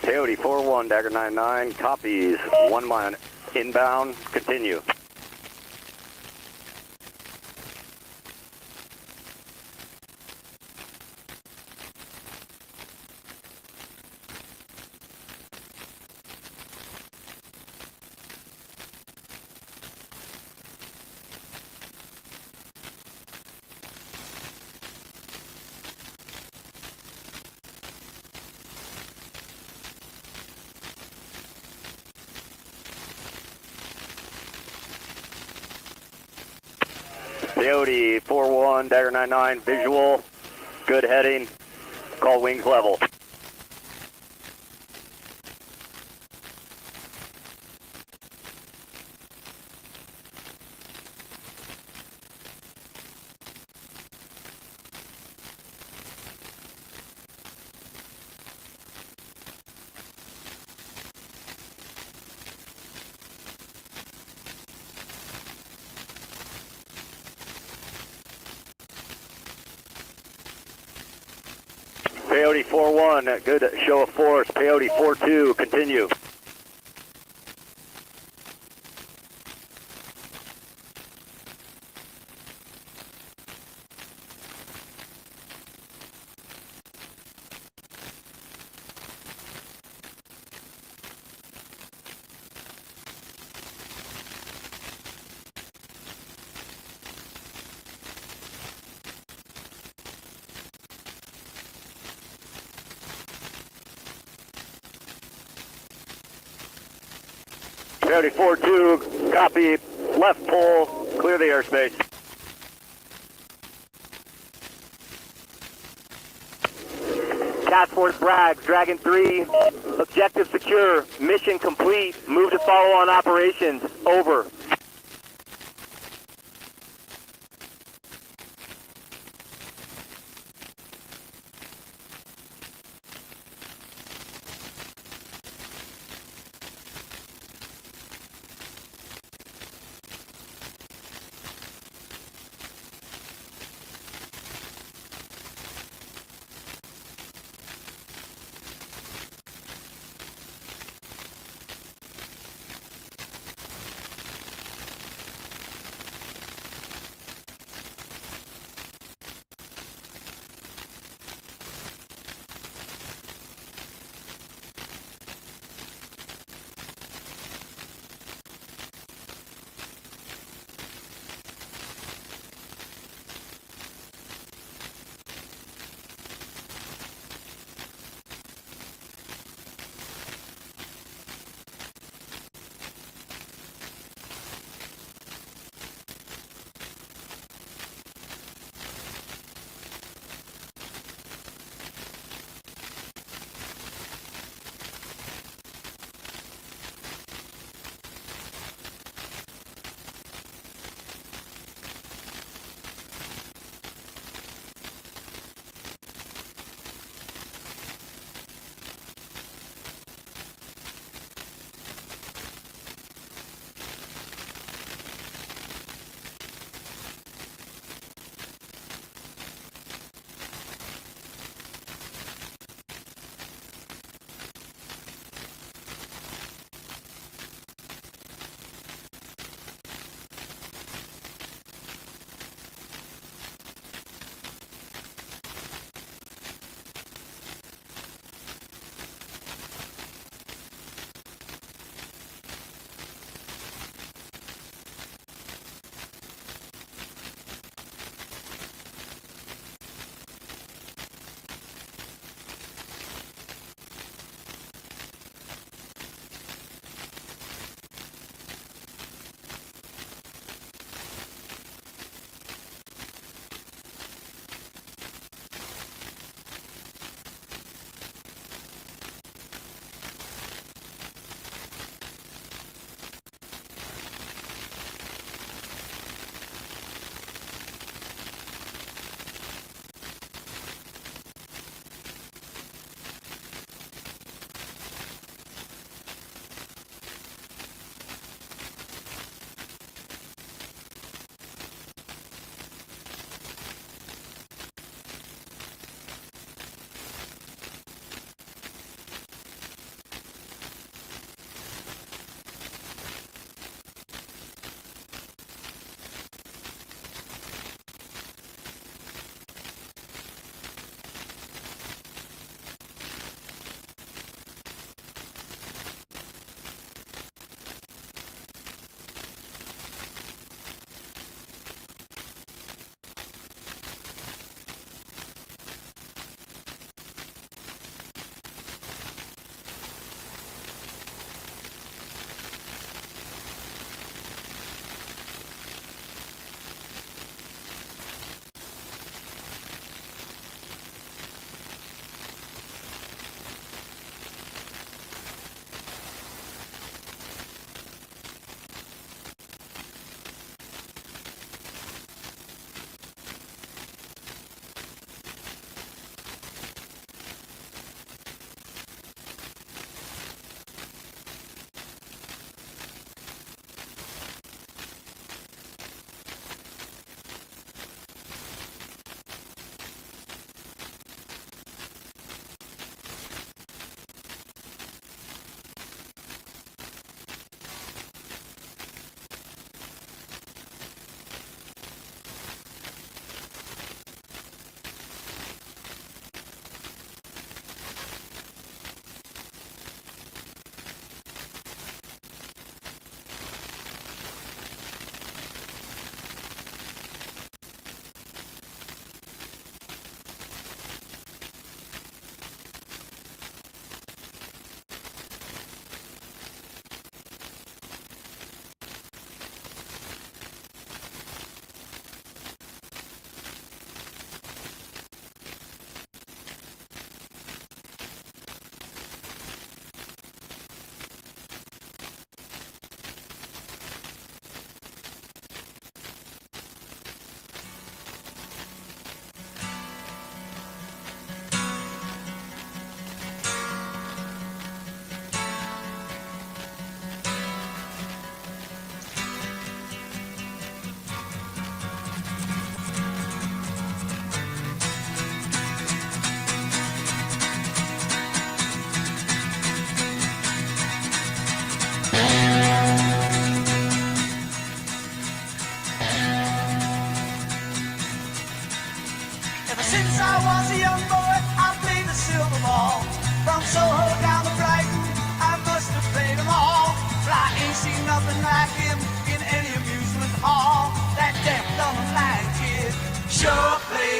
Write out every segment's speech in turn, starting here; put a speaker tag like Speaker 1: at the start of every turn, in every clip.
Speaker 1: Coyote 4-1, Dagger 99, copies, 1 mile inbound, continue. Coyote 4-1, Dagger 99, visual, good heading, call wings level. Coyote 4-1, good show of force. Coyote 4-2, continue. Coyote 4-2, copy, left pole, clear the airspace.
Speaker 2: Task Force Bragg, Dragon 3, objective secure, mission complete, move to follow on operations, over.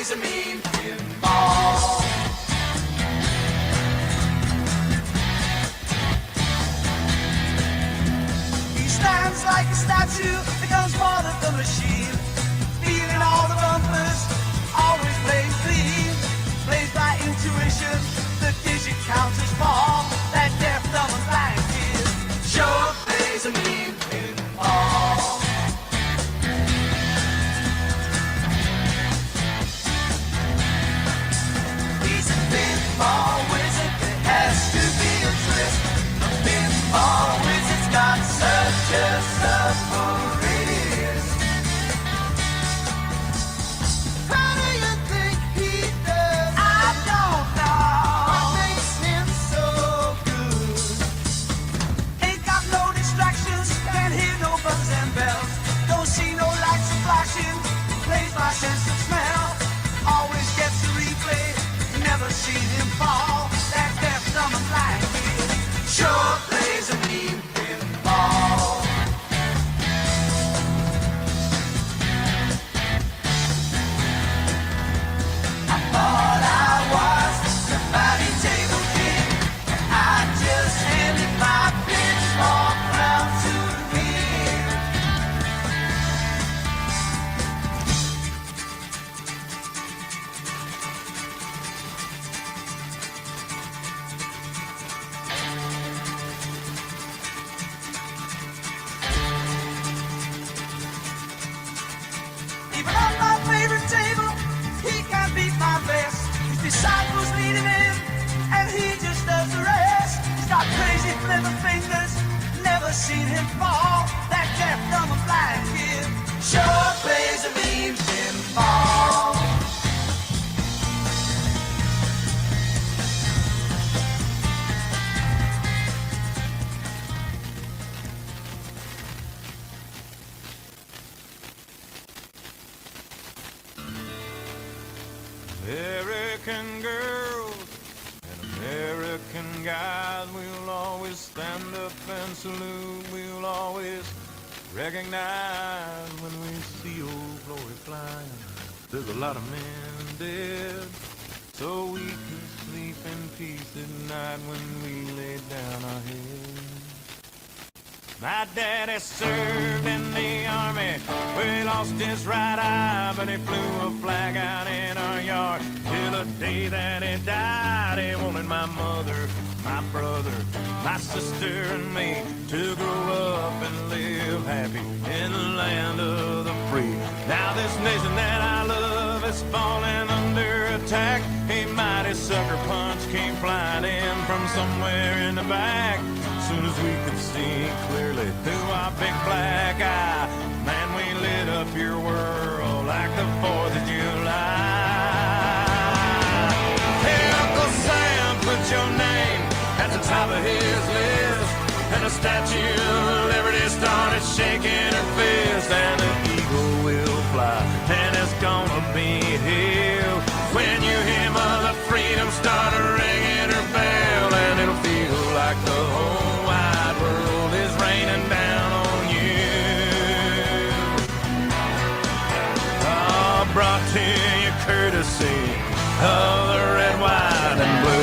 Speaker 3: plays a mean pinball. He stands like a statue, becomes part of the machine, feeling all the bumpers, always plays clean, plays by intuition, the digit counters fall, that deaf, dumb and blind kid sure plays a mean pinball. He's a pinball wizard, there has to be a twist. A pinball wizard's got such a submarine. How do you think he does? I don't know. What makes him so good? Ain't got no distractions, can't hear no buzzers and bells. Don't see no lights flashing, plays by sense of smell. Always gets a replay, never seen him fall. That deaf, dumb and blind kid sure plays a mean pinball. I thought I was the body table king, and I just handed my pitchfork round to him. Even on my favorite table, he can't beat my best. His disciples lead him in, and he just does the rest. He's got crazy clever fingers, never seen him fall. That deaf, dumb and blind kid sure plays a mean pinball.
Speaker 4: American girls and American guys, we'll always stand up and salute. We'll always recognize when we see old glory flying. There's a lot of men dead, so we could sleep in peace at night when we lay down our heads. My daddy served in the army, where he lost his right eye, but he flew a flag out in our yard till the day that he died. He wanted my mother, my brother, my sister and me to grow up and live happy in the land of the free. Now this nation that I love is falling under attack. A mighty sucker punch came flying in from somewhere in the back. Soon as we could see clearly through our big black eye, man, we lit up your world like the 4th of July. Hey, Uncle Sam, put your name at the top of his list, and the Statue of Liberty started shaking her fist, and the eagle will fly, and it's gonna be here when you hear Mother Freedom start ringing her bell, and it'll feel like the whole wide world is raining down on you. Oh, brought to you courtesy of the red, white, and blue.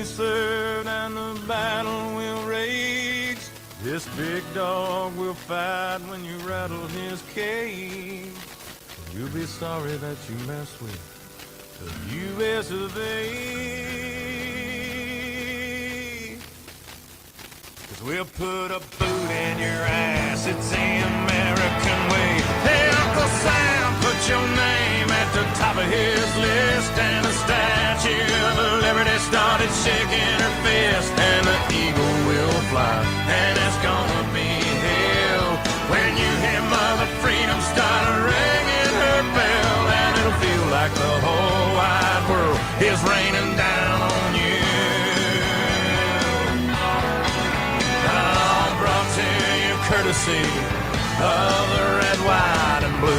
Speaker 4: Served and the battle will rage. This big dog will fight when you rattle his cage. You'll be sorry that you messed with the U.S. of A. 'Cause we'll put a boot in your ass, it's the American way. Hey, Uncle Sam, put your name at the top of his list, and the Statue of Liberty started shaking her fist, and the eagle will fly, and it's gonna be hell when you hear Mother Freedom start ringing her bell, and it'll feel like the whole wide world is raining down on you. Oh, brought to you courtesy of the red, white, and blue.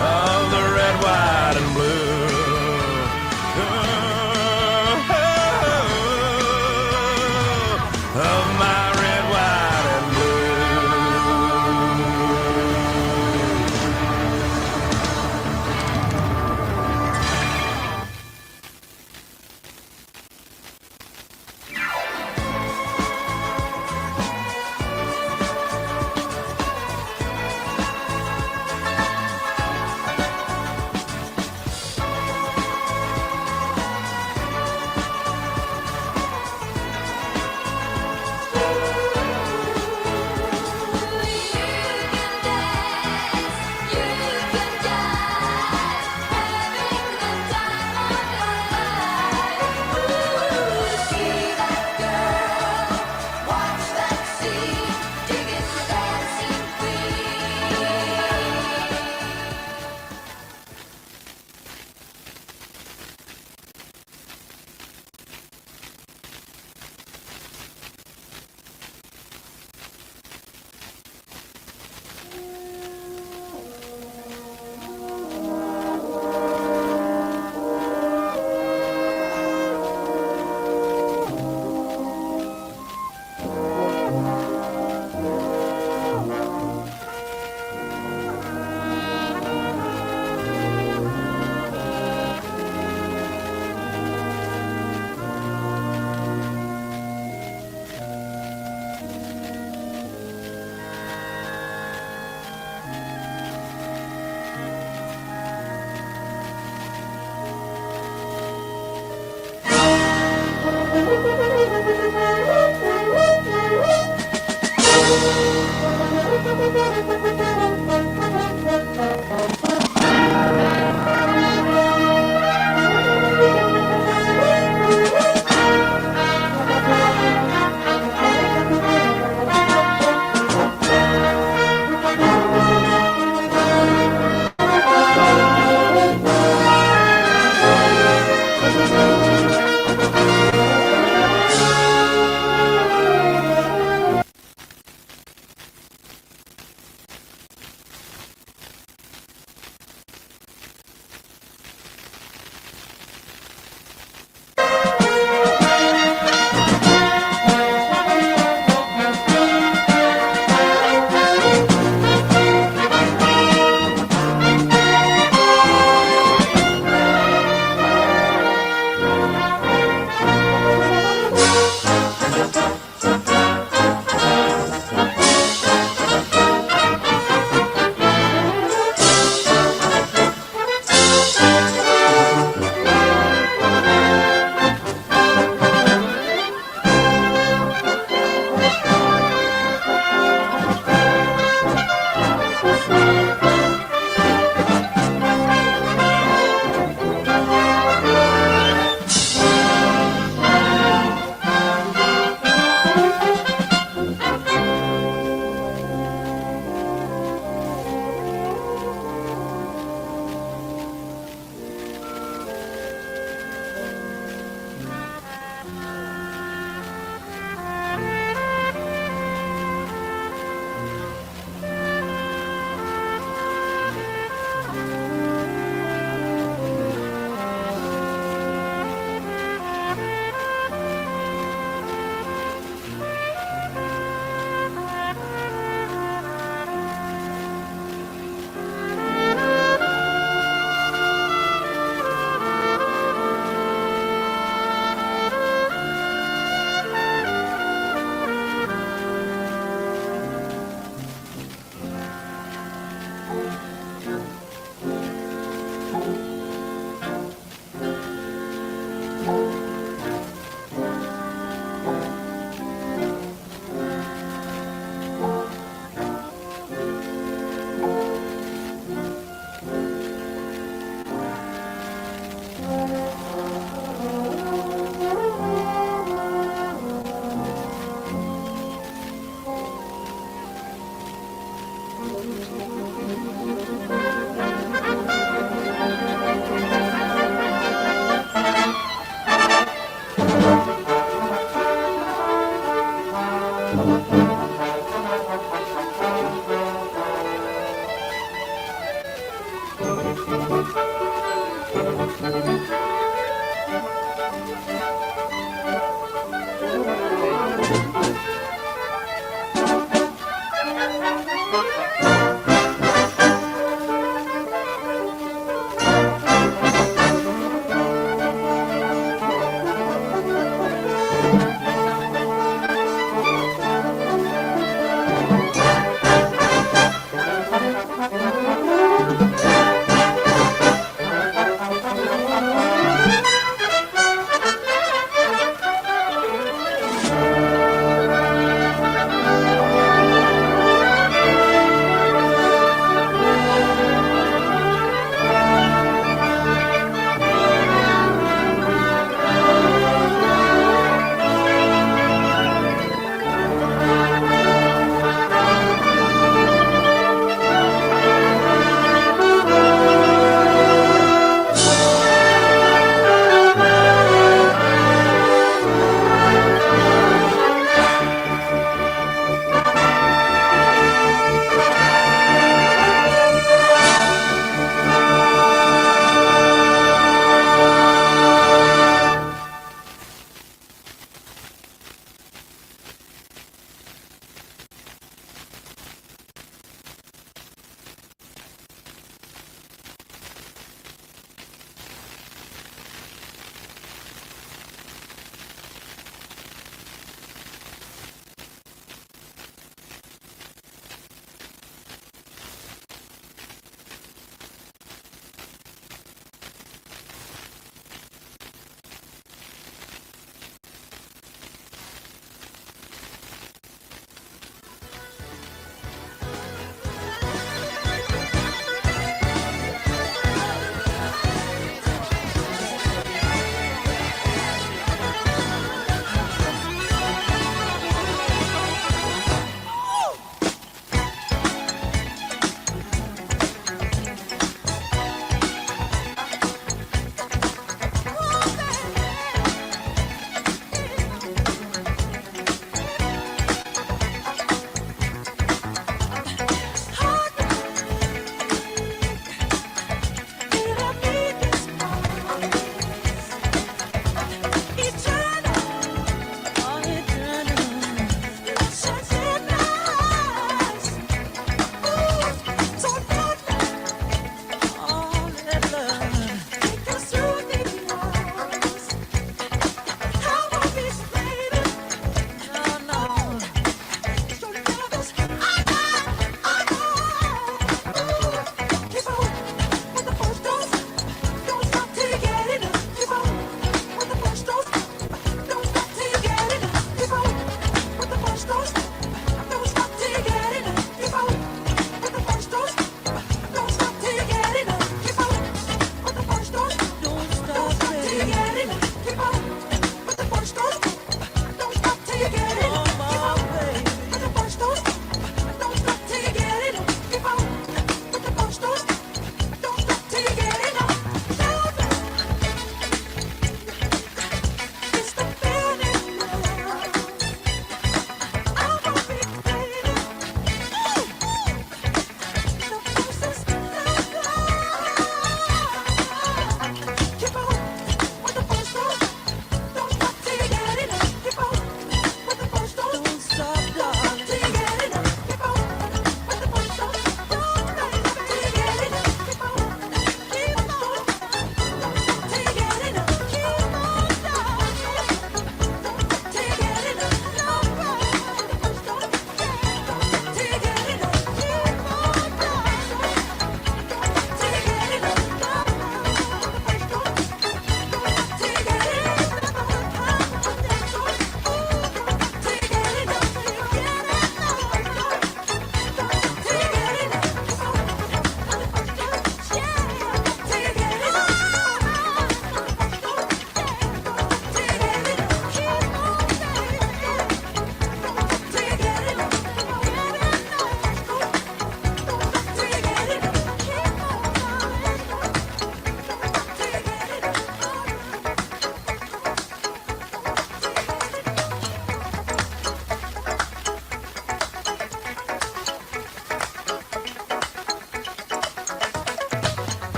Speaker 4: Of the red, white, and blue. Of my red, white, and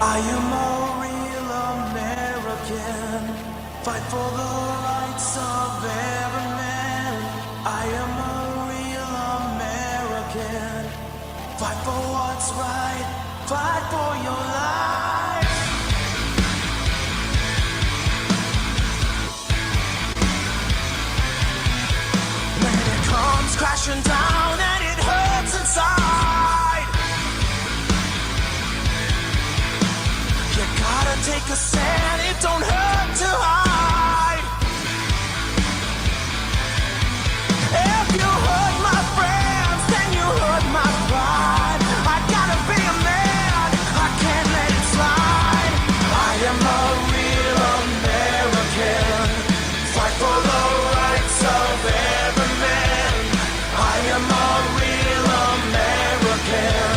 Speaker 3: I am a real American. Fight for the rights of every man. I am a real American. Fight for what's right. Fight for your life. When it comes crashing down and it hurts inside, you gotta take a stand, it don't hurt to hide. If you hurt my friends, then you hurt my pride. I gotta be a man, I can't let it slide. I am a real American. Fight for the rights of every man. I am a real American.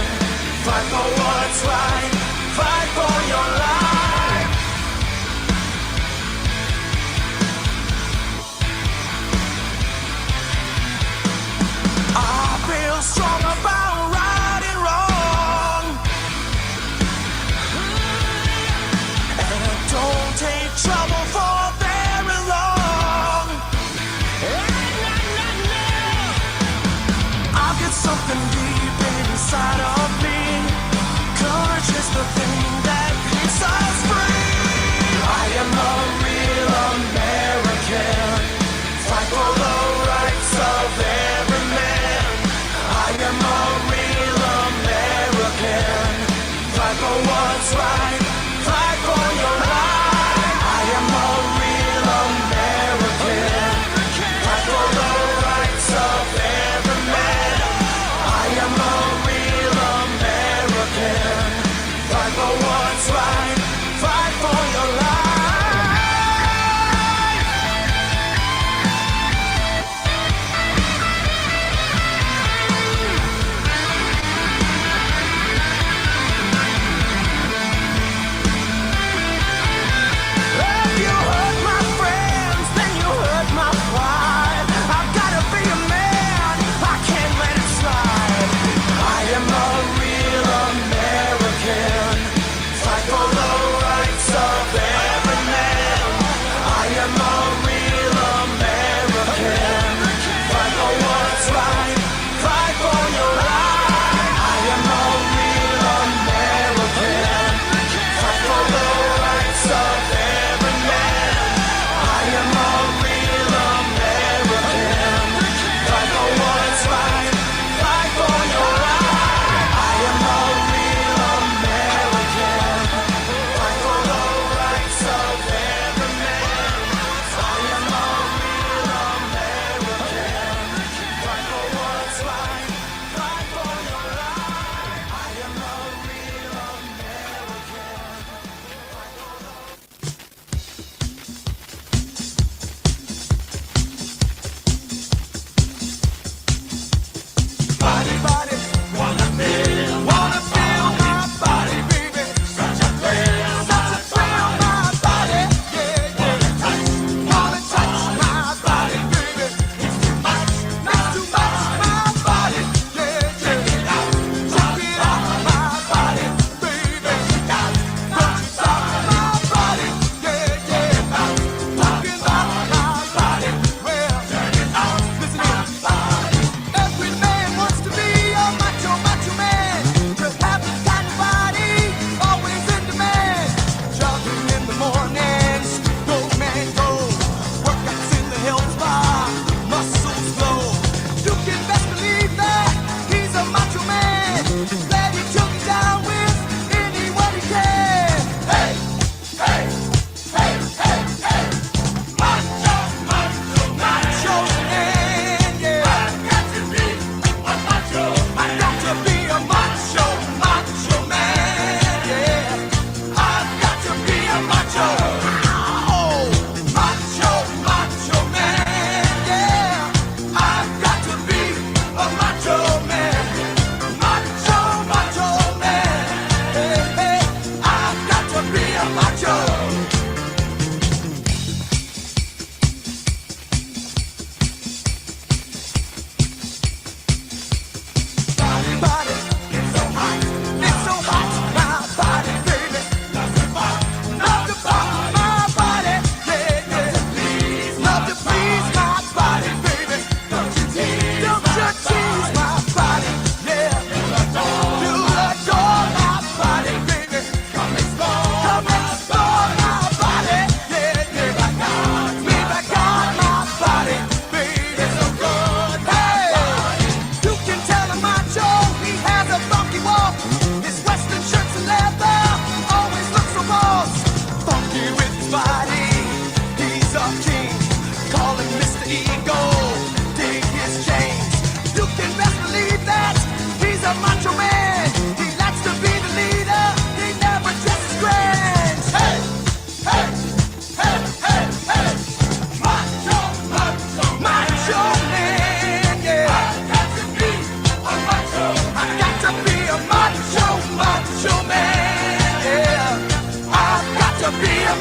Speaker 3: Fight for what's right. Fight for your life. I feel strong about right and wrong, and I don't take trouble for very long. I'll get something deep inside of me. Courage is the thing that keeps us free. I am a real American. Fight for the rights of every man. I am a real American. Fight for what's right. Fight for your life. I am a real American. Fight for the rights of every man. I am a real American. Fight for what's right. Fight for your life.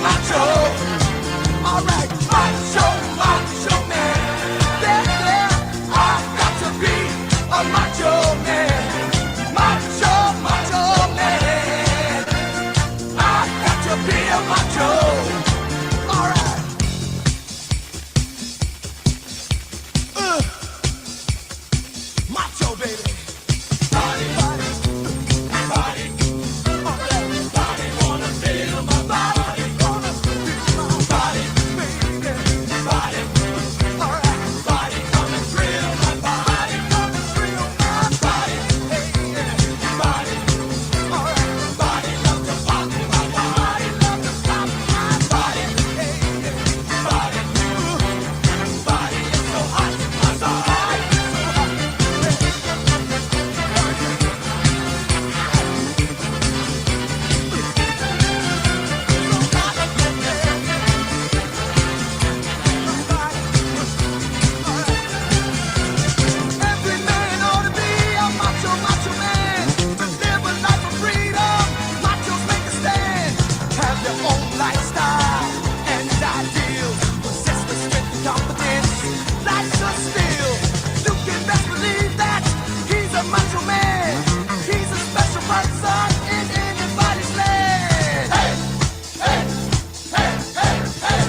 Speaker 3: macho. Alright, macho, macho man. Yeah, I've got to be a macho man. Macho, macho man. I've got to be a macho. Alright. Macho, baby. Body, body, body. Alright, body wanna feel my body. Wanna feel my body, baby. Body. Alright, body come and thrill my body. Come and thrill my body. Hey, yeah. Body. Alright, body love to pop my body. Love to pop my body. Hey, yeah. Body. Body is so hot. My body is so hot. Every man ought to be a macho, macho man. To live a life of freedom, machos make a stand. Have their own lifestyle and ideals. Possess with strength and confidence. Life's a steal. You can best believe that he's a macho man. He's a special person in anybody's land. Hey, hey, hey, hey, hey.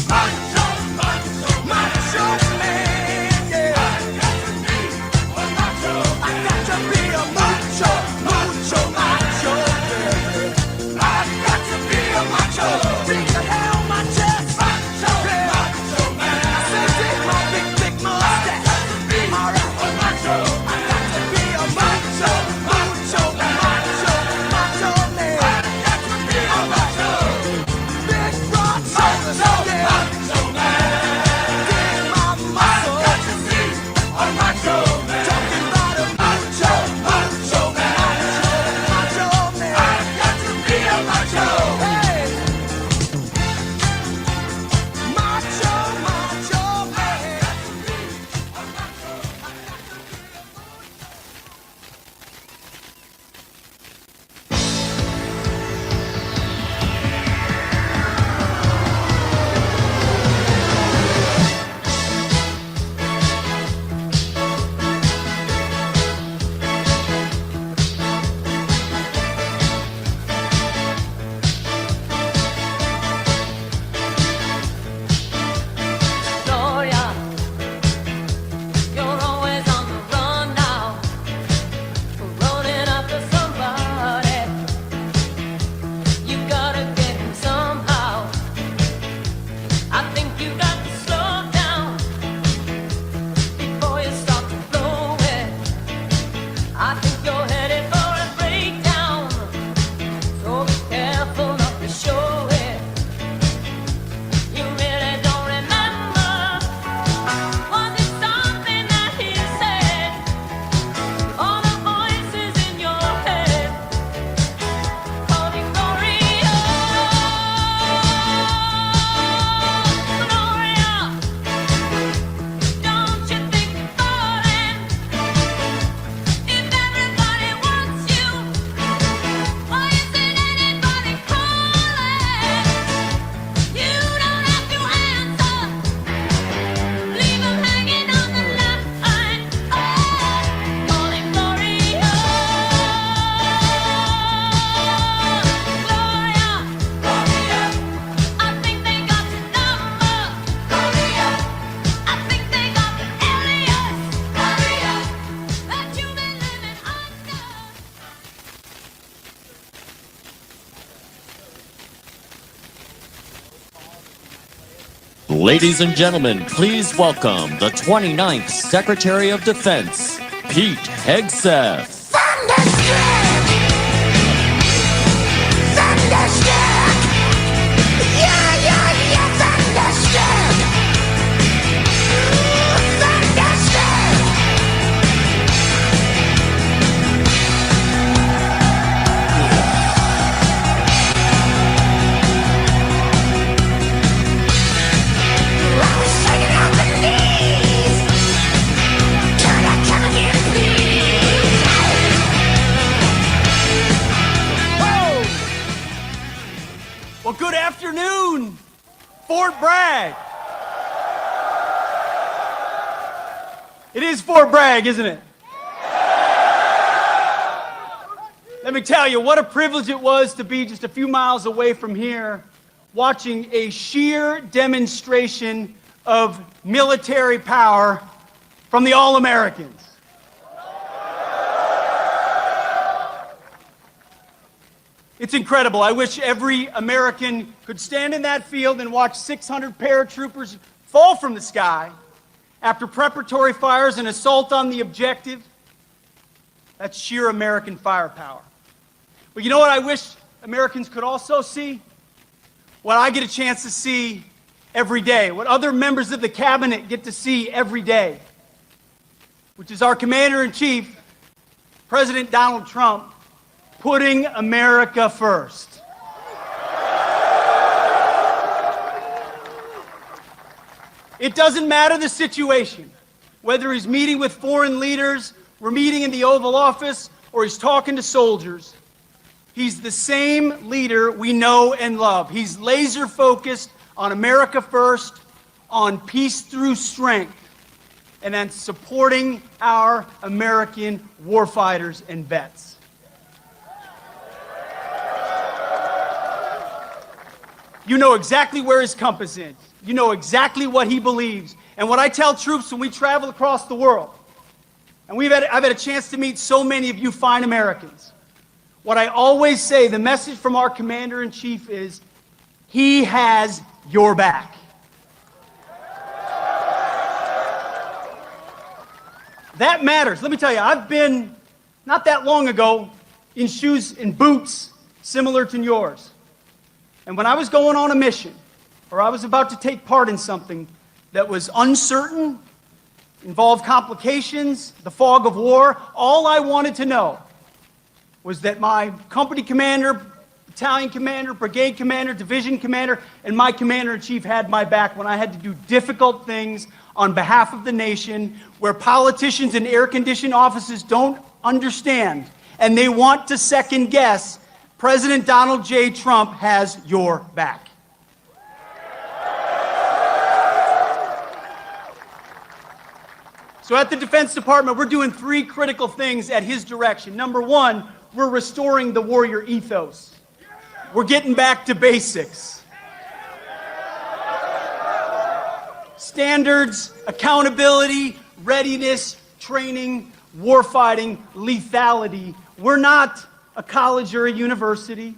Speaker 3: Macho, macho, macho man, yeah. I got to be a macho, macho, macho, yeah. I got to be a macho. Bring the hell on my chest, macho, yeah. Macho man. I say take my big, big mustache. Alright, macho. I got to be a macho, macho, macho, macho man. I got to be a macho. Big broad shoulders, yeah. Macho man. Dig my muscle. I got to be a macho man. Talking about a macho, macho man. Macho man. I got to be a macho. Hey. Macho, macho man.
Speaker 5: Gloria, you're always on the run now, running after somebody. You gotta get him somehow. I think you got to slow down before you start to blow it. I think you're headed for a breakdown, so be careful not to show it. You really don't remember. Was it something that he said? All the voices in your head calling Gloria. Gloria, don't you think you're falling? If everybody wants you, why isn't anybody calling? You don't have to answer. Leave 'em hanging on the line. Oh, calling Gloria. Gloria, Gloria. I think they got your number. Gloria, I think they got the alias. Gloria, that you've been living under.
Speaker 6: Ladies and gentlemen, please welcome the 29th Secretary of Defense, Pete Hegseth.
Speaker 3: Thunderstruck! Thunderstruck! Yeah, yeah, yeah, thunderstruck! Thunderstruck! Shaking on the knees, turn a coming in, please.
Speaker 7: Well, good afternoon, Fort Bragg. It is Fort Bragg, isn't it? Let me tell you what a privilege it was to be just a few miles away from here, watching a sheer demonstration of military power from the All-Americans. It's incredible. I wish every American could stand in that field and watch 600 paratroopers fall from the sky after preparatory fires and assault on the objective. That's sheer American firepower. But you know what I wish Americans could also see? What I get a chance to see every day, what other members of the cabinet get to see every day, which is our Commander-in-Chief, President Donald Trump, putting America first. It doesn't matter the situation, whether he's meeting with foreign leaders, we're meeting in the Oval Office, or he's talking to soldiers. He's the same leader we know and love. He's laser focused on America first, on peace through strength, and on supporting our American warfighters and vets. You know exactly where his compass is. You know exactly what he believes. And what I tell troops when we travel across the world, and I've had a chance to meet so many of you fine Americans, what I always say, the message from our Commander-in-Chief is, he has your back. That matters. Let me tell you, I've been, not that long ago, in shoes and boots similar to yours. And when I was going on a mission, or I was about to take part in something that was uncertain, involved complications, the fog of war, all I wanted to know was that my company commander, battalion commander, brigade commander, division commander, and my commander-in-chief had my back when I had to do difficult things on behalf of the nation, where politicians in air-conditioned offices don't understand, and they want to second-guess. President Donald J. Trump has your back. So at the Defense Department, we're doing three critical things at his direction. Number one, we're restoring the warrior ethos. We're getting back to basics. Standards, accountability, readiness, training, warfighting, lethality. We're not a college or a university.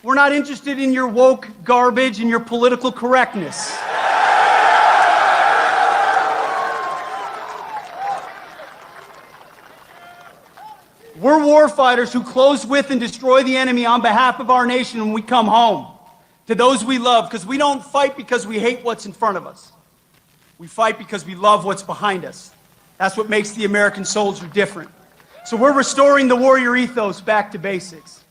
Speaker 7: We're not interested in your woke garbage and your political correctness. We're warfighters who close with and destroy the enemy on behalf of our nation when we come home to those we love, because we don't fight because we hate what's in front of us. We fight because we love what's behind us. That's what makes the American soldier different. So we're restoring the warrior ethos back to basics.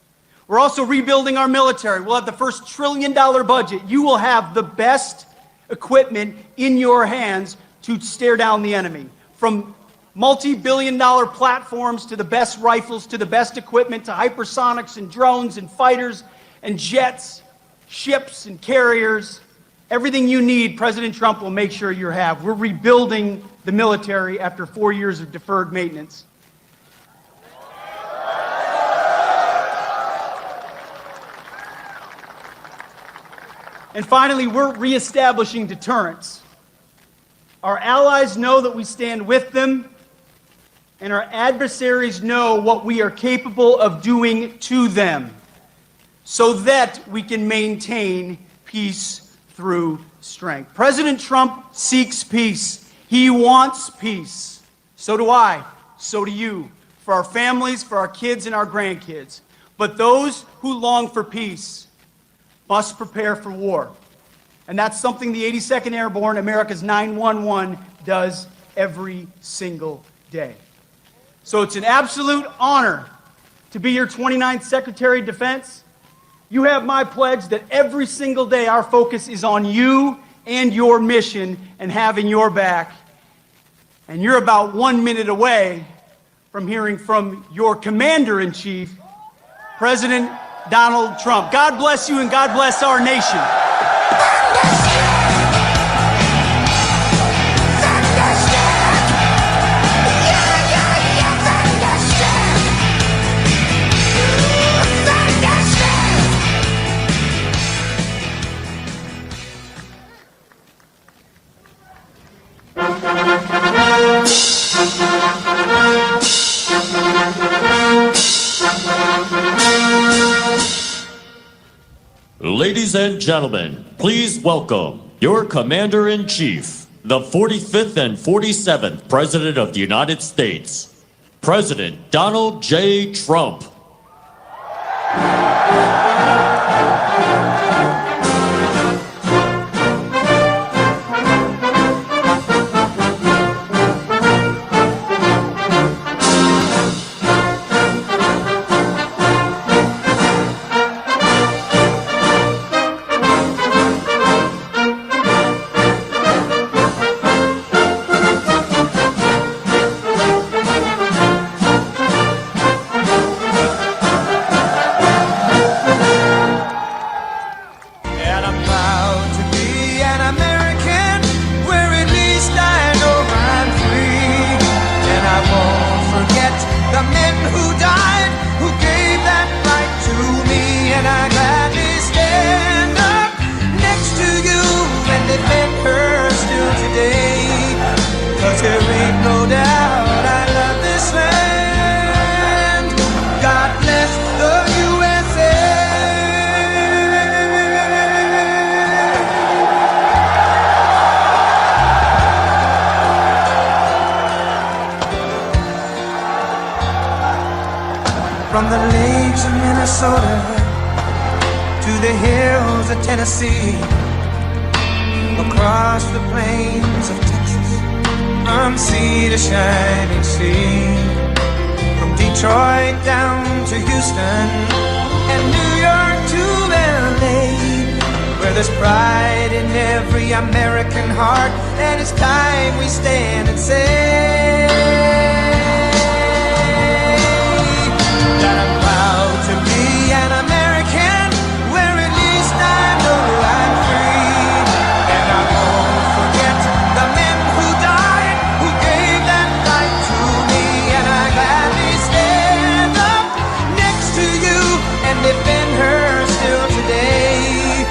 Speaker 7: We're also rebuilding our military. We'll have the first $1 trillion budget. You will have the best equipment in your hands to stare down the enemy. From multi-billion-dollar platforms to the best rifles, to the best equipment, to hypersonics and drones and fighters and jets, ships and carriers. Everything you need, President Trump will make sure you have. We're rebuilding the military after 4 years of deferred maintenance. And finally, we're reestablishing deterrence. Our allies know that we stand with them, and our adversaries know what we are capable of doing to them, so that we can maintain peace through strength. President Trump seeks peace. He wants peace. So do I. So do you. For our families, for our kids and our grandkids. But those who long for peace must prepare for war. And that's something the 82nd Airborne, America's 911, does every single day. So it's an absolute honor to be your 29th Secretary of Defense. You have my pledge that every single day our focus is on you and your mission and having your back. And you're about 1 minute away from hearing from your Commander-in-Chief, President Donald Trump. God bless you and God bless our nation.
Speaker 6: Ladies and gentlemen, please welcome your Commander-in-Chief, the 45th and 47th President of the United States, President Donald J. Trump.
Speaker 3: And I'm proud to be an American, where at least I know I'm free. And I won't forget the men who died, who gave that right to me. And I gladly stand up next to you and defend her still today. 'Cause there ain't no doubt I love this land. God bless the USA. From the lakes of Minnesota to the hills of Tennessee, across the plains of Texas, from sea to shining sea, from Detroit down to Houston and New York to LA, where there's pride in every American heart, and it's time we stand and say that I'm proud to be an American, where at least I know I'm free. And I won't forget the men who died, who gave that right to me. And I gladly stand up next to you and defend her still today.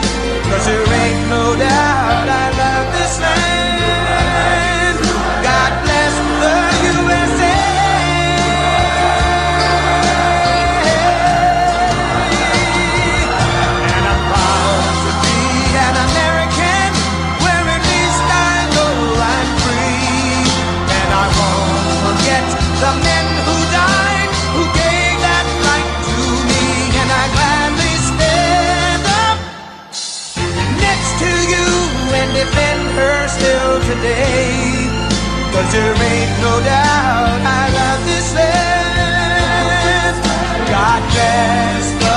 Speaker 3: 'Cause there ain't no doubt I love this land. God bless the USA. The men who died, who gave that right to me. And I gladly stand up next to you and defend her still today. 'Cause there ain't no doubt I love this land. God bless the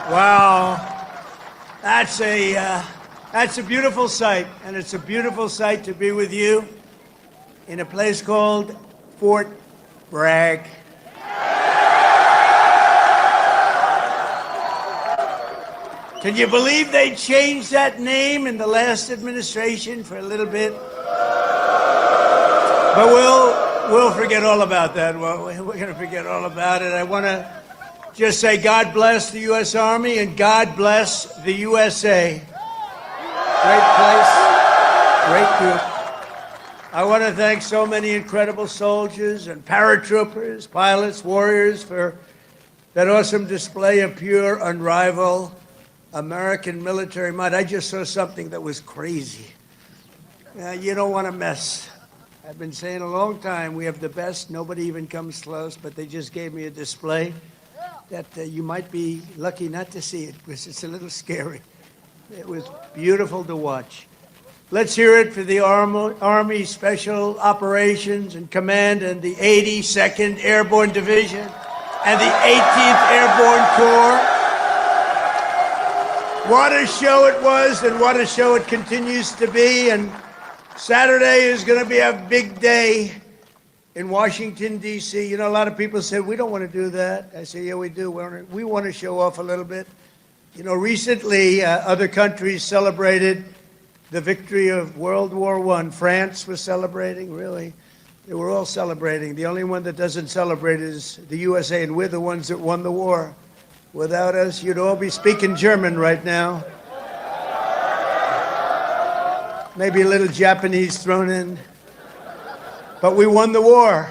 Speaker 8: Wow, that's a beautiful sight, and it's a beautiful sight to be with you in a place called Fort Bragg. Can you believe they changed that name in the last administration for a little bit? But we'll forget all about that. Well, we're going to forget all about it. I want to just say God bless the U.S. Army and God bless the USA. Great place, great group. I want to thank so many incredible soldiers and paratroopers, pilots, warriors for that awesome display of pure, unrivaled American military might. I just saw something that was crazy. You don't want to mess. I've been saying a long time, we have the best. Nobody even comes close, but they just gave me a display that you might be lucky not to see it because it's a little scary. It was beautiful to watch. Let's hear it for the Army Special Operations and Command and the 82nd Airborne Division and the 18th Airborne Corps. What a show it was and what a show it continues to be. And Saturday is going to be a big day in Washington, D.C. You know, a lot of people said, we don't want to do that. I say, yeah, we do. We want to show off a little bit. You know, recently, other countries celebrated the victory of World War I. France was celebrating, really. They were all celebrating. The only one that doesn't celebrate is the USA, and we're the ones that won the war. Without us, you'd all be speaking German right now. Maybe a little Japanese thrown in. But we won the war.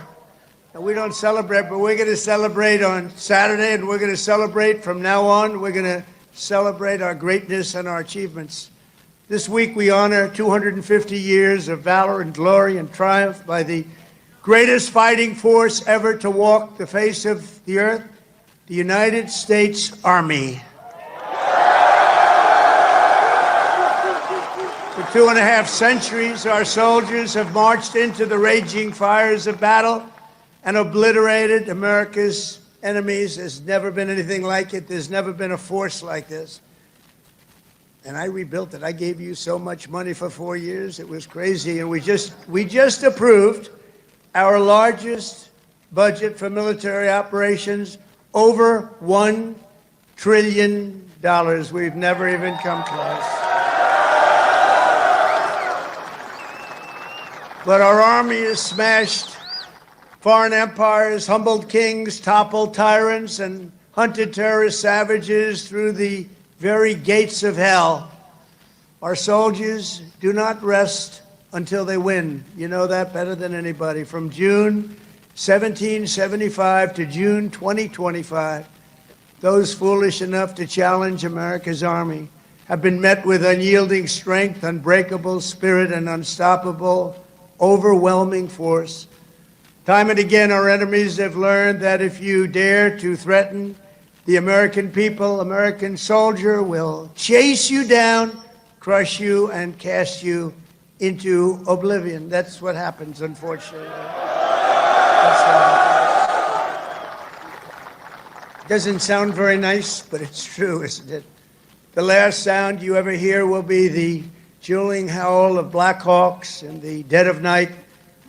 Speaker 8: And we don't celebrate, but we're going to celebrate on Saturday, and we're going to celebrate from now on. We're going to celebrate our greatness and our achievements. This week we honor 250 years of valor and glory and triumph by the greatest fighting force ever to walk the face of the earth, the United States Army. For 2.5 centuries, our soldiers have marched into the raging fires of battle and obliterated America's enemies. There's never been anything like it. There's never been a force like this. And I rebuilt it. I gave you so much money for 4 years. It was crazy. And we just approved our largest budget for military operations, over $1 trillion. We've never even come close. But our army has smashed foreign empires, humbled kings, toppled tyrants, and hunted terrorist savages through the very gates of hell. Our soldiers do not rest until they win. You know that better than anybody. From June 1775 to June 2025, those foolish enough to challenge America's army have been met with unyielding strength, unbreakable spirit, and unstoppable, overwhelming force. Time and again, our enemies have learned that if you dare to threaten the American people, American soldier will chase you down, crush you, and cast you into oblivion. That's what happens, unfortunately. That's what happens. Doesn't sound very nice, but it's true, isn't it? The last sound you ever hear will be the dueling howl of Black Hawks in the dead of night,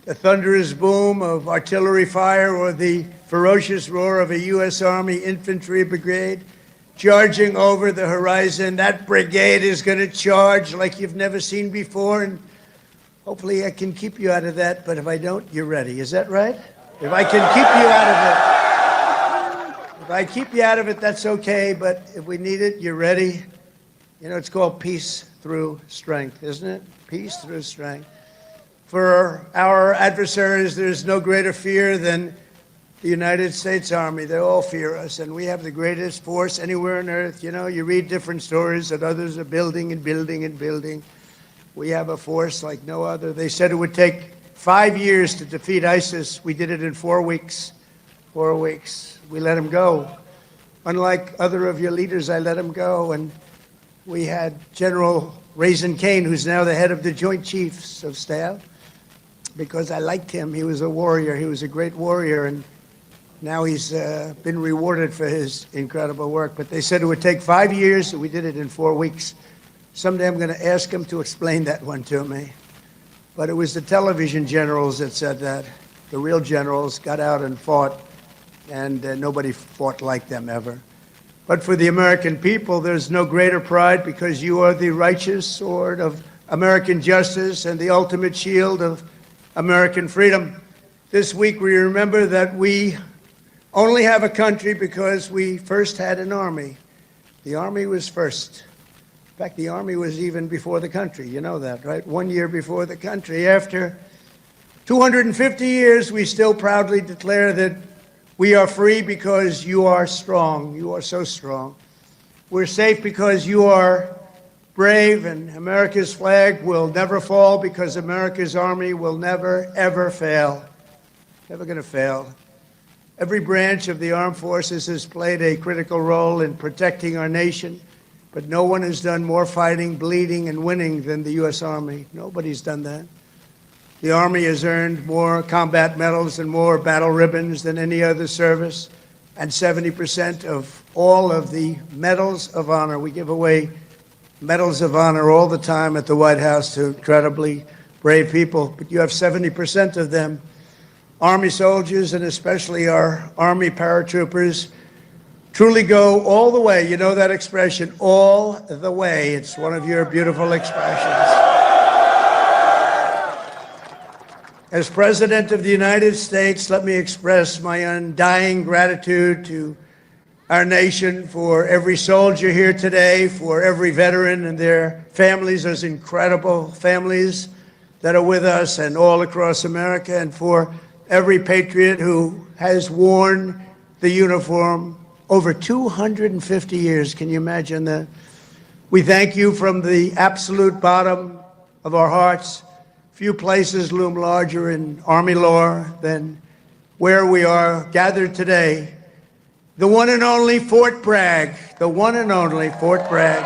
Speaker 8: the thunderous boom of artillery fire, or the ferocious roar of a U.S. Army infantry brigade charging over the horizon. That brigade is going to charge like you've never seen before, and hopefully I can keep you out of that, but if I don't, you're ready. Is that right? If I can keep you out of it, if I keep you out of it, that's okay, but if we need it, you're ready. You know, it's called peace through strength, isn't it? Peace through strength. For our adversaries, there's no greater fear than the United States Army. They all fear us, and we have the greatest force anywhere on earth. You know, you read different stories that others are building and building and building. We have a force like no other. They said it would take 5 years to defeat ISIS. We did it in 4 weeks. 4 weeks. We let them go. Unlike other of your leaders, I let them go, and we had General Raisin Kane, who's now the head of the Joint Chiefs of Staff, because I liked him. He was a warrior. He was a great warrior, and now he's been rewarded for his incredible work. But they said it would take 5 years, and we did it in 4 weeks. Someday I'm going to ask him to explain that one to me. But it was the television generals that said that. The real generals got out and fought, and nobody fought like them ever. But for the American people, there's no greater pride, because you are the righteous sword of American justice and the ultimate shield of American freedom. This week we remember that we only have a country because we first had an army. The army was first. In fact, the army was even before the country. You know that, right? 1 year before the country. After 250 years, we still proudly declare that We are free because you are strong. You are so strong. We're safe because you are brave, and America's flag will never fall because America's army will never, ever fail. Never going to fail. Every branch of the armed forces has played a critical role in protecting our nation, but no one has done more fighting, bleeding, and winning than the U.S. Army. Nobody's done that. The Army has earned more combat medals and more battle ribbons than any other service, and 70% of all of the medals of honor. We give away medals of honor all the time at the White House to incredibly brave people, but you have 70% of them. Army soldiers, and especially our Army paratroopers, truly go all the way. You know that expression, all the way. It's one of your beautiful expressions. As President of the United States, let me express my undying gratitude to our nation for every soldier here today, for every veteran and their families, those incredible families that are with us and all across America, and for every patriot who has worn the uniform over 250 years. Can you imagine that? We thank you from the absolute bottom of our hearts. Few places loom larger in Army lore than where we are gathered today. The one and only Fort Bragg. The one and only Fort Bragg.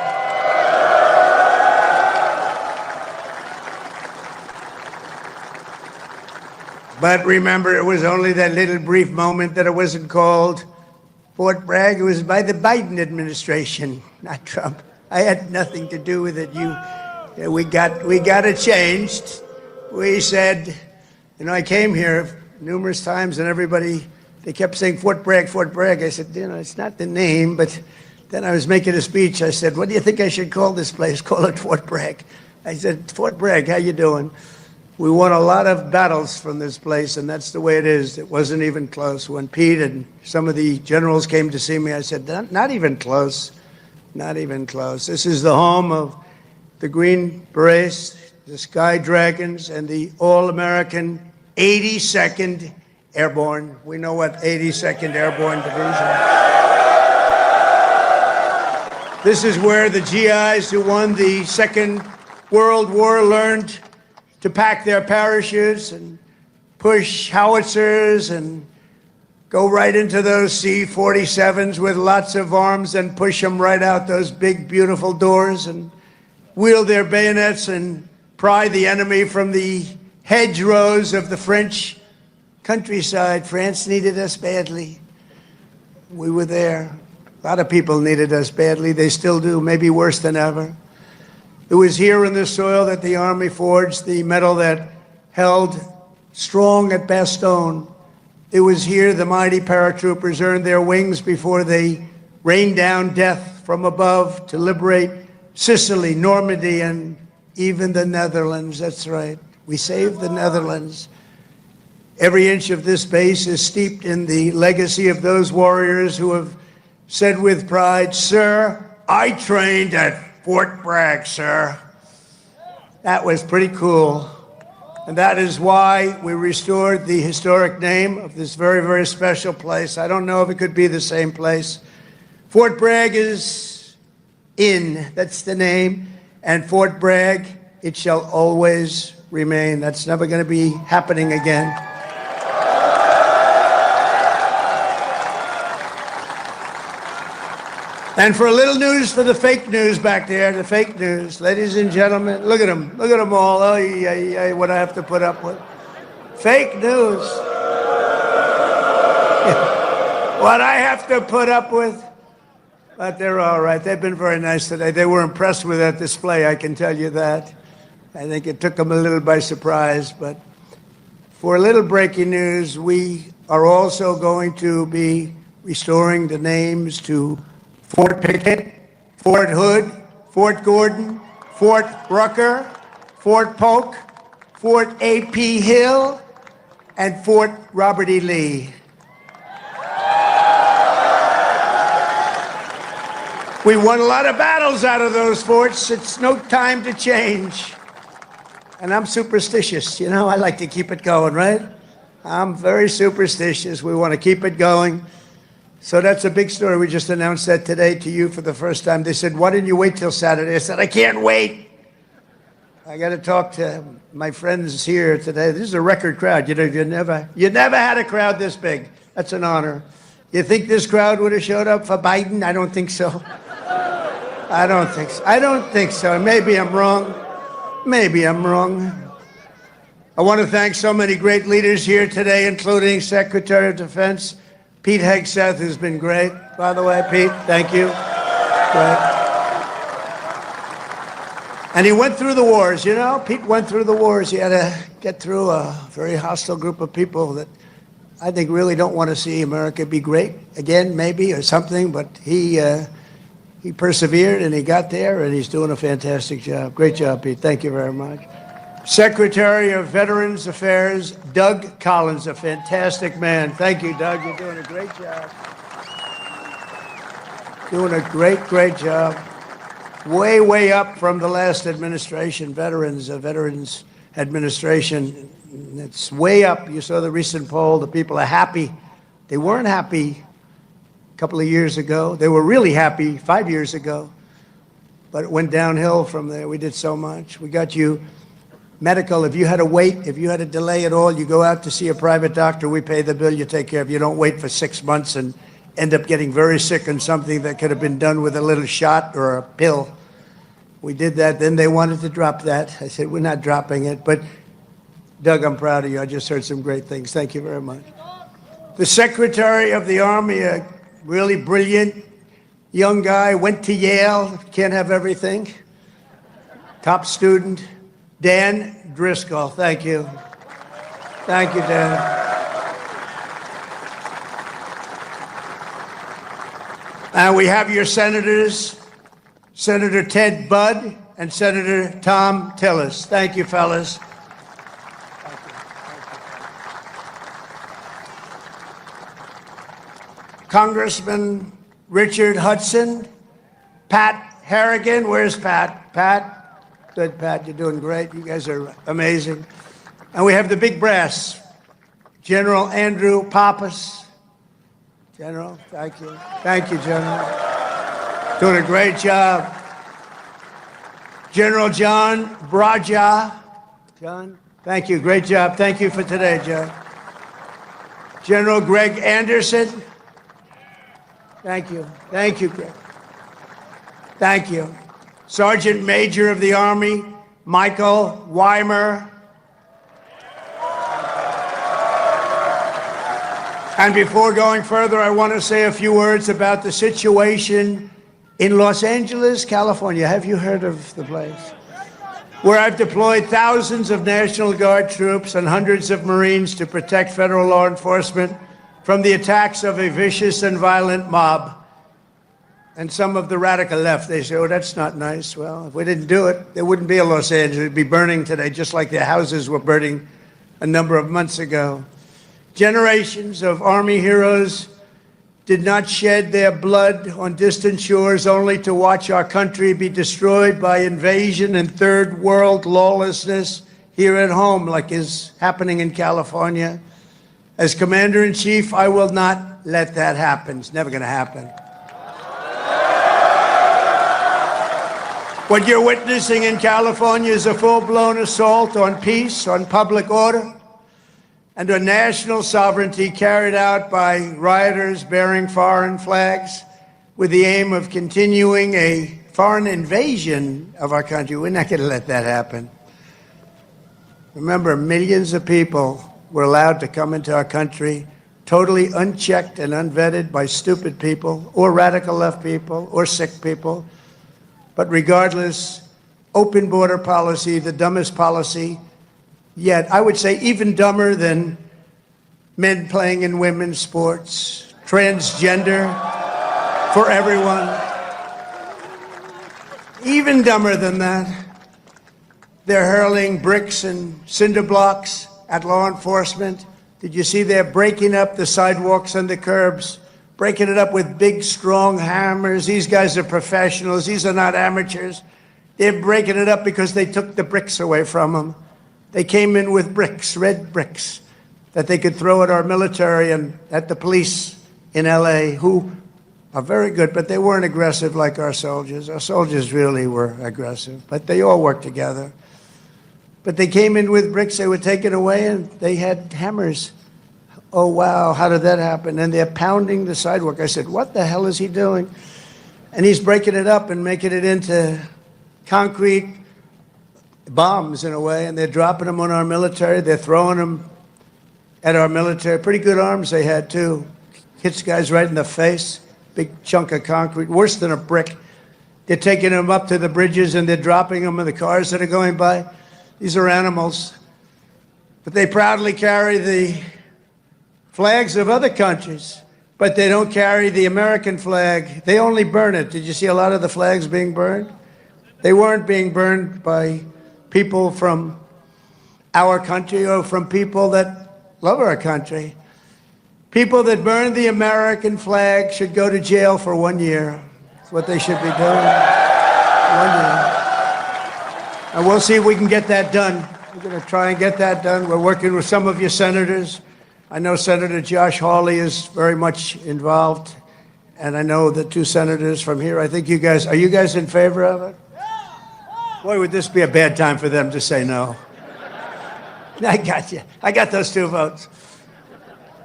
Speaker 8: But remember, it was only that little brief moment that it wasn't called Fort Bragg. It was by the Biden administration, not Trump. I had nothing to do with it. We got it changed. We said, you know, I came here numerous times and everybody, they kept saying Fort Bragg, Fort Bragg. I said, you know, it's not the name, but then I was making a speech. I said, what do you think I should call this place? Call it Fort Bragg. I said, Fort Bragg, how you doing? We won a lot of battles from this place, and that's the way it is. It wasn't even close. When Pete and some of the generals came to see me, I said, not even close, not even close. This is the home of the Green Berets, the Sky Dragons, and the all-American 82nd Airborne. We know what 82nd Airborne Division. This is where the GIs who won the Second World War learned to pack their parachutes and push howitzers and go right into those C-47s with lots of arms and push them right out those big, beautiful doors and wield their bayonets and pry the enemy from the hedgerows of the French countryside. France needed us badly. We were there. A lot of people needed us badly. They still do, maybe worse than ever. It was here in this soil that the Army forged the medal that held strong at Bastogne. It was here the mighty paratroopers earned their wings before they rained down death from above to liberate Sicily, Normandy, and even the Netherlands. That's right. We saved the Netherlands. Every inch of this base is steeped in the legacy of those warriors who have said with pride, "Sir, I trained at Fort Bragg, sir." That was pretty cool. And that is why we restored the historic name of this very, very special place. I don't know if it could be the same place. Fort Bragg is in, that's the name. And Fort Bragg, it shall always remain. That's never going to be happening again. And for a little news for the fake news back there, the fake news, ladies and gentlemen, look at them all. Oh, yeah, what I have to put up with. Fake news. What I have to put up with. But they're all right. They've been very nice today. They were impressed with that display, I can tell you that. I think it took them a little by surprise. But for a little breaking news, we are also going to be restoring the names to Fort Pickett, Fort Hood, Fort Gordon, Fort Rucker, Fort Polk, Fort A.P. Hill, and Fort Robert E. Lee. We won a lot of battles out of those forts. It's no time to change. And I'm superstitious, you know, I like to keep it going, right? I'm very superstitious. We want to keep it going. So that's a big story. We just announced that today to you for the first time. They said, why didn't you wait till Saturday? I said, I can't wait. I got to talk to my friends here today. This is a record crowd. You know, you never had a crowd this big. That's an honor. You think this crowd would have showed up for Biden? I don't think so. I don't think so. I don't think so. Maybe I'm wrong. Maybe I'm wrong. I want to thank so many great leaders here today, including Secretary of Defense Pete Hegseth, who's been great. By the way, Pete, thank you. Great. And he went through the wars, you know? Pete went through the wars. He had to get through a very hostile group of people that I think really don't want to see America be great again, maybe, or something. But he persevered, and he got there, and he's doing a fantastic job. Great job, Pete. Thank you very much. Secretary of Veterans Affairs, Doug Collins, a fantastic man. Thank you, Doug. You're doing a great job. Doing a great job. Way, way up from the last administration, Veterans Administration. It's way up. You saw the recent poll. The people are happy. They weren't happy a couple of years ago. They were really happy 5 years ago. But it went downhill from there. We did so much. We got you medical. If you had to wait, if you had to delay at all, you go out to see a private doctor, we pay the bill, you take care of it. You don't wait for 6 months and end up getting very sick on something that could have been done with a little shot or a pill. We did that. Then they wanted to drop that. I said, we're not dropping it. But Doug, I'm proud of you. I just heard some great things. Thank you very much. The Secretary of the Army, a really brilliant young guy, went to Yale, can't have everything. Top student. Dan Driscoll, thank you. Thank you, Dan. And we have your senators, Senator Ted Budd and Senator Tom Tillis. Thank you, fellas. Congressman Richard Hudson, Pat Harrigan, where's Pat? Pat? Good, Pat, you're doing great. You guys are amazing. And we have the big brass. General Andrew Pappas. General, thank you. Thank you, General. Doing a great job. General John Braja. John, thank you. Great job. Thank you for today, John. General Greg Anderson. Thank you. Thank you, Greg. Thank you. Sergeant Major of the Army, Michael Weimer. And before going further, I want to say a few words about the situation in Los Angeles, California. Have you heard of the place? Where I've deployed thousands of National Guard troops and hundreds of Marines to protect federal law enforcement from the attacks of a vicious and violent mob. And some of the radical left, they say, oh, that's not nice. Well, if we didn't do it, there wouldn't be a Los Angeles. It'd be burning today, just like their houses were burning a number of months ago. Generations of Army heroes did not shed their blood on distant shores only to watch our country be destroyed by invasion and third world lawlessness here at home, like is happening in California. As Commander-in-Chief, I will not let that happen. It's never going to happen. What you're witnessing in California is a full-blown assault on peace, on public order, and on national sovereignty carried out by rioters bearing foreign flags with the aim of continuing a foreign invasion of our country. We're not going to let that happen. Remember, millions of people were allowed to come into our country totally unchecked and unvetted by stupid people or radical left people or sick people. But regardless, open border policy, the dumbest policy yet. I would say even dumber than men playing in women's sports, transgender for everyone. Even dumber than that. They're hurling bricks and cinder blocks at law enforcement. Did you see they're breaking up the sidewalks and the curbs? Breaking it up with big, strong hammers. These guys are professionals. These are not amateurs. They're breaking it up because they took the bricks away from them. They came in with bricks, red bricks. that they could throw at our military and at the police in LA, who are very good, but they weren't aggressive like our soldiers. Our soldiers really were aggressive, but they all worked together. But they came in with bricks, they were taken away, and they had hammers. Oh, wow, how did that happen? And they're pounding the sidewalk. I said, what the hell is he doing? And he's breaking it up and making it into concrete bombs in a way, and they're dropping them on our military. They're throwing them at our military. Pretty good arms they had, too. Hits guys right in the face. Big chunk of concrete, worse than a brick. They're taking them up to the bridges and they're dropping them in the cars that are going by. These are animals. But they proudly carry the flags of other countries, but they don't carry the American flag. They only burn it. Did you see a lot of the flags being burned? They weren't being burned by people from our country or from people that love our country. People that burn the American flag should go to jail for 1 year. That's what they should be doing. 1 year. And we'll see if we can get that done. We're going to try and get that done. We're working with some of your senators. I know Senator Josh Hawley is very much involved. And I know the two senators from here. I think you guys, are you guys in favor of it? Boy, would this be a bad time for them to say no. I got you. I got those 2 votes.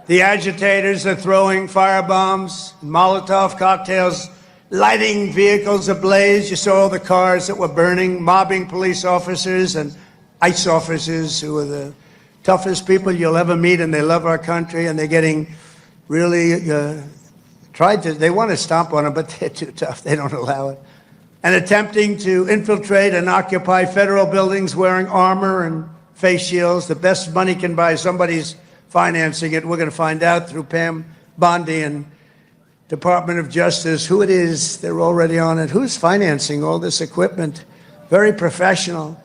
Speaker 8: The agitators are throwing firebombs, Molotov cocktails, lighting vehicles ablaze. You saw all the cars that were burning, mobbing police officers and ICE officers who are the toughest people you'll ever meet, and they love our country, and they're getting really they want to stomp on them, but they're too tough. They don't allow it. And attempting to infiltrate and occupy federal buildings wearing armor and face shields. The best money can buy, somebody's financing it. We're going to find out through Pam Bondi and Department of Justice who it is. They're already on it. Who's financing all this equipment? Very professional.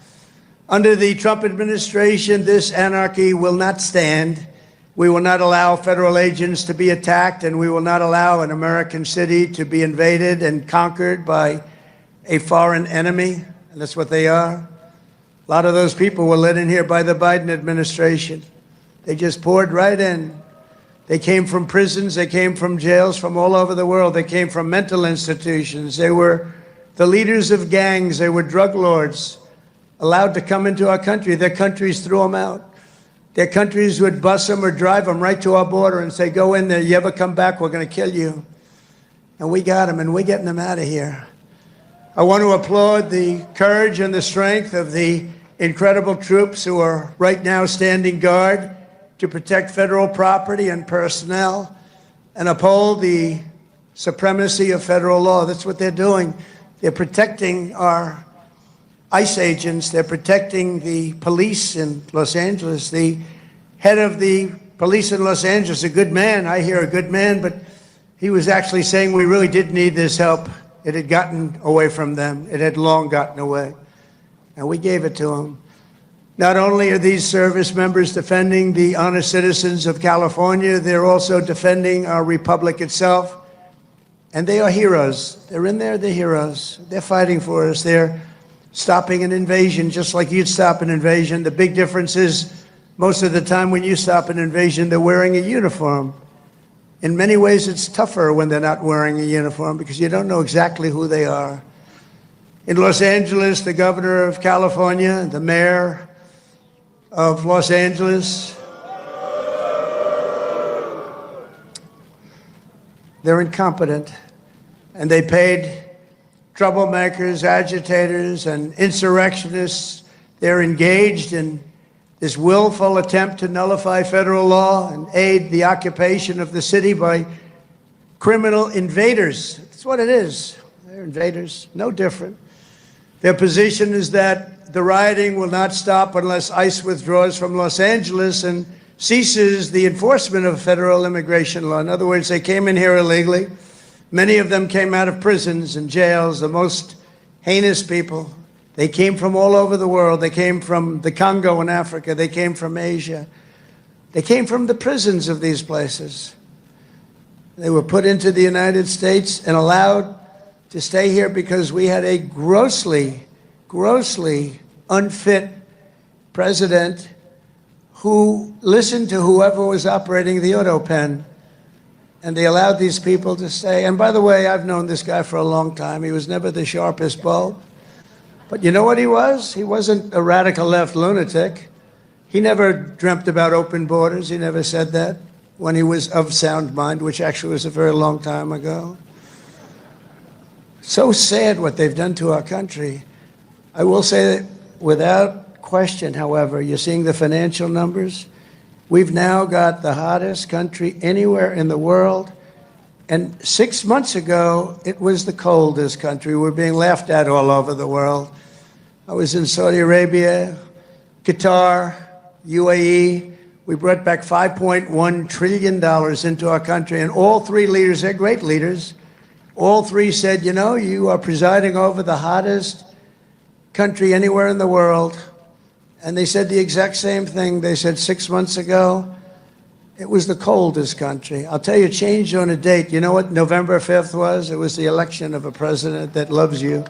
Speaker 8: Under the Trump administration, this anarchy will not stand. We will not allow federal agents to be attacked, and we will not allow an American city to be invaded and conquered by a foreign enemy. And that's what they are. A lot of those people were let in here by the Biden administration. They just poured right in. They came from prisons, they came from jails from all over the world. They came from mental institutions. They were the leaders of gangs. They were drug lords allowed to come into our country. Their countries threw them out. Their countries would bus them or drive them right to our border and say, go in there, you ever come back, we're going to kill you. And we got them, and we're getting them out of here. I want to applaud the courage and the strength of the incredible troops who are right now standing guard to protect federal property and personnel and uphold the supremacy of federal law. That's what they're doing. They're protecting our ICE agents. They're protecting the police in Los Angeles. The head of the police in Los Angeles, a good man, I hear a good man, but he was actually saying we really did need this help. It had gotten away from them. It had long gotten away. And we gave it to them. Not only are these service members defending the honest citizens of California, they're also defending our republic itself. And they are heroes. They're in there, they're heroes. They're fighting for us. They're stopping an invasion just like you'd stop an invasion. The big difference is most of the time when you stop an invasion, they're wearing a uniform. In many ways, it's tougher when they're not wearing a uniform because you don't know exactly who they are. In Los Angeles, the governor of California, the mayor of Los Angeles, they're incompetent, and they paid troublemakers, agitators, and insurrectionists. They're engaged in this willful attempt to nullify federal law and aid the occupation of the city by criminal invaders. That's what it is. They're invaders, no different. Their position is that the rioting will not stop unless ICE withdraws from Los Angeles and ceases the enforcement of federal immigration law. In other words, they came in here illegally. Many of them came out of prisons and jails, the most heinous people. They came from all over the world. They came from the Congo in Africa. They came from Asia. They came from the prisons of these places. They were put into the United States and allowed to stay here because we had a grossly unfit president who listened to whoever was operating the auto pen. And they allowed these people to say, and by the way, I've known this guy for a long time. He was never the sharpest bulb. But you know what he was? He wasn't a radical left lunatic. He never dreamt about open borders. He never said that when he was of sound mind, which actually was a very long time ago. So sad what they've done to our country. I will say that without question, however, you're seeing the financial numbers. We've now got the hottest country anywhere in the world. And 6 months ago, it was the coldest country. We're being laughed at all over the world. I was in Saudi Arabia, Qatar, UAE. We brought back $5.1 trillion into our country. And all three leaders, they're great leaders, all three said, you know, you are presiding over the hottest country anywhere in the world. And they said the exact same thing. They said 6 months ago, it was the coldest country. I'll tell you, it changed on a date. You know what November 5th was? It was the election of a president that loves you.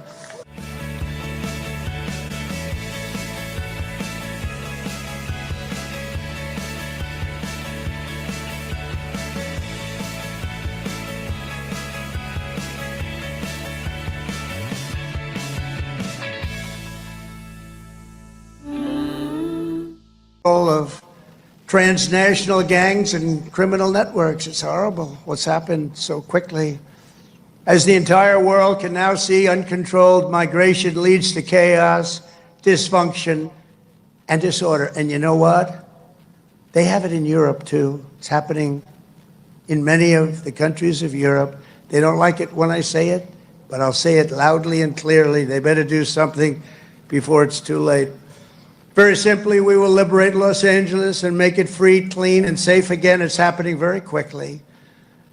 Speaker 8: Of transnational gangs and criminal networks. It's horrible what's happened so quickly. As the entire world can now see, uncontrolled migration leads to chaos, dysfunction, and disorder. And you know what? They have it in Europe too. It's happening in many of the countries of Europe. They don't like it when I say it, but I'll say it loudly and clearly. They better do something before it's too late. Very simply, we will liberate Los Angeles and make it free, clean, and safe again. It's happening very quickly.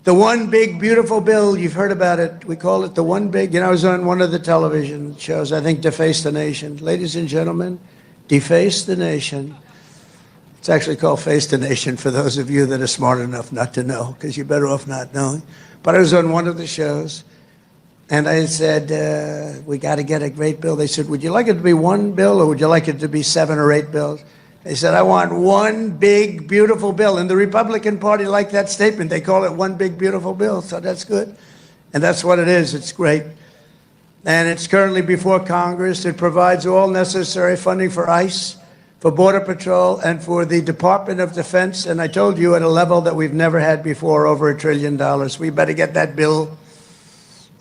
Speaker 8: The one big, beautiful bill, you've heard about it. We call it the one big, you know, I was on one of the television shows, I think Deface the Nation. Ladies and gentlemen, Deface the Nation. It's actually called Face the Nation for those of you that are smart enough not to know, because you're better off not knowing. But I was on one of the shows. And I said, we got to get a great bill. They said, would you like it to be one bill or would you like it to be 7 or 8 bills? They said, I want one big, beautiful bill. And the Republican Party liked that statement. They call it one big, beautiful bill. So that's good. And that's what it is. It's great. And it's currently before Congress. It provides all necessary funding for ICE, for Border Patrol, and for the Department of Defense. And I told you at a level that we've never had before, over $1 trillion. We better get that bill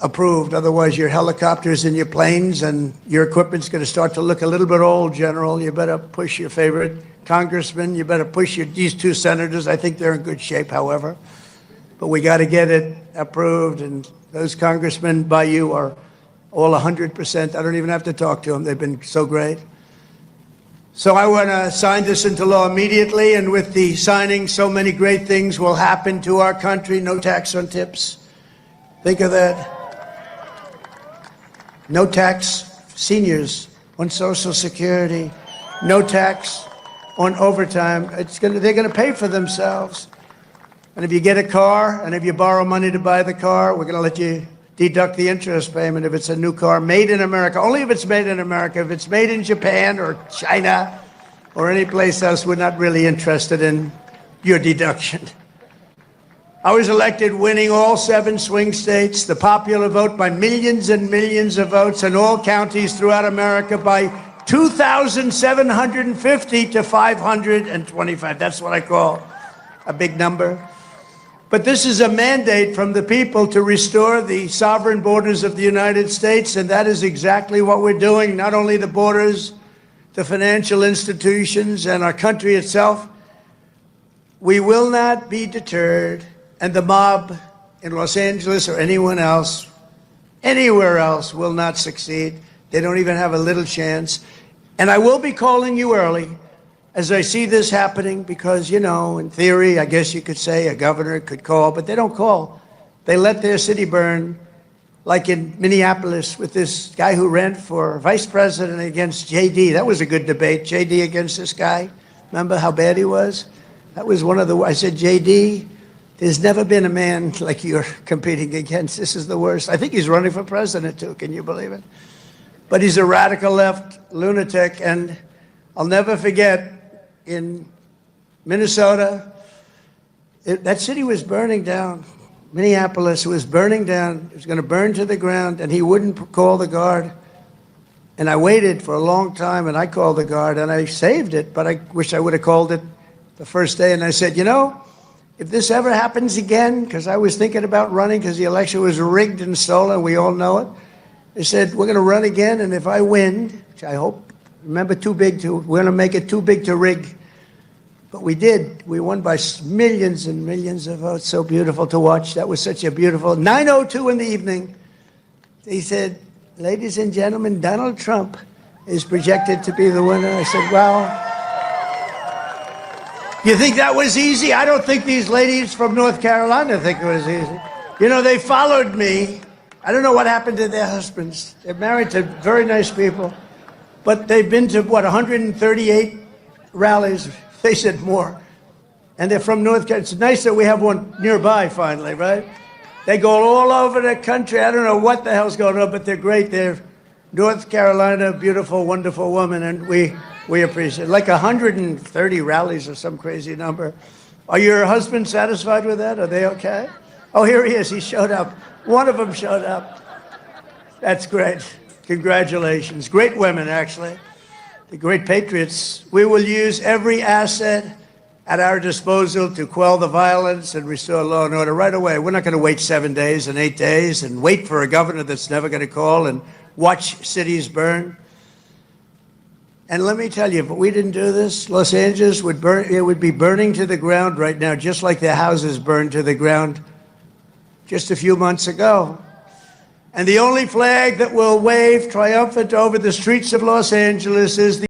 Speaker 8: approved. Otherwise, your helicopters and your planes and your equipment's going to start to look a little bit old, General. You better push your favorite congressman. You better push these 2 senators. I think they're in good shape, however. But we got to get it approved. And those congressmen by you are all 100%. I don't even have to talk to them. They've been so great. So I want to sign this into law immediately. And with the signing, so many great things will happen to our country. No tax on tips. Think of that. No tax, seniors on Social Security. No tax on overtime. They're going to pay for themselves. And if you get a car, and if you borrow money to buy the car, we're going to let you deduct the interest payment if it's a new car made in America. Only if it's made in America. If it's made in Japan or China or any place else, we're not really interested in your deduction. I was elected winning all 7 swing states, the popular vote by millions and millions of votes in all counties throughout America by 2,750 to 525. That's what I call a big number. But this is a mandate from the people to restore the sovereign borders of the United States, and that is exactly what we're doing. Not only the borders, the financial institutions, and our country itself. We will not be deterred. And the mob in Los Angeles or anyone else, anywhere else, will not succeed. They don't even have a little chance. And I will be calling you early as I see this happening because, you know, in theory, I guess you could say a governor could call, but they don't call. They let their city burn, like in Minneapolis with this guy who ran for vice president against J.D. That was a good debate, J.D. against this guy. Remember how bad he was? That was one of the, I said, J.D., there's never been a man like you're competing against. This is the worst. I think he's running for president, too. Can you believe it? But he's a radical left lunatic. And I'll never forget, in Minnesota. That city was burning down. Minneapolis was burning down. It was going to burn to the ground, and he wouldn't call the guard. And I waited for a long time, and I called the guard, and I saved it, but I wish I would have called it the first day. And I said, you know, if this ever happens again, because I was thinking about running because the election was rigged and stolen, we all know it. They said, we're going to run again, and if I win, which I hope, remember, we're going to make it too big to rig. But we did. We won by millions and millions of votes. So beautiful to watch. That was such a beautiful... 9:02 in the evening, they said, ladies and gentlemen, Donald Trump is projected to be the winner. I said, well, you think that was easy? I don't think these ladies from North Carolina think it was easy. You know, they followed me. I don't know what happened to their husbands. They're married to very nice people. But they've been to, 138 rallies. They said more. And they're from North Carolina. It's nice that we have one nearby finally, right? They go all over the country. I don't know what the hell's going on, but they're great. They're North Carolina, beautiful, wonderful woman, and we appreciate it. Like 130 rallies or some crazy number. Are your husbands satisfied with that? Are they okay? Oh, here he is. He showed up. One of them showed up. That's great. Congratulations. Great women, actually. The great patriots. We will use every asset at our disposal to quell the violence and restore law and order right away. We're not going to wait 7 days and 8 days and wait for a governor that's never going to call and watch cities burn. And let me tell you, if we didn't do this, Los Angeles would burn. It would be burning to the ground right now, just like their houses burned to the ground just a few months ago. And the only flag that will wave triumphant over the streets of Los Angeles is the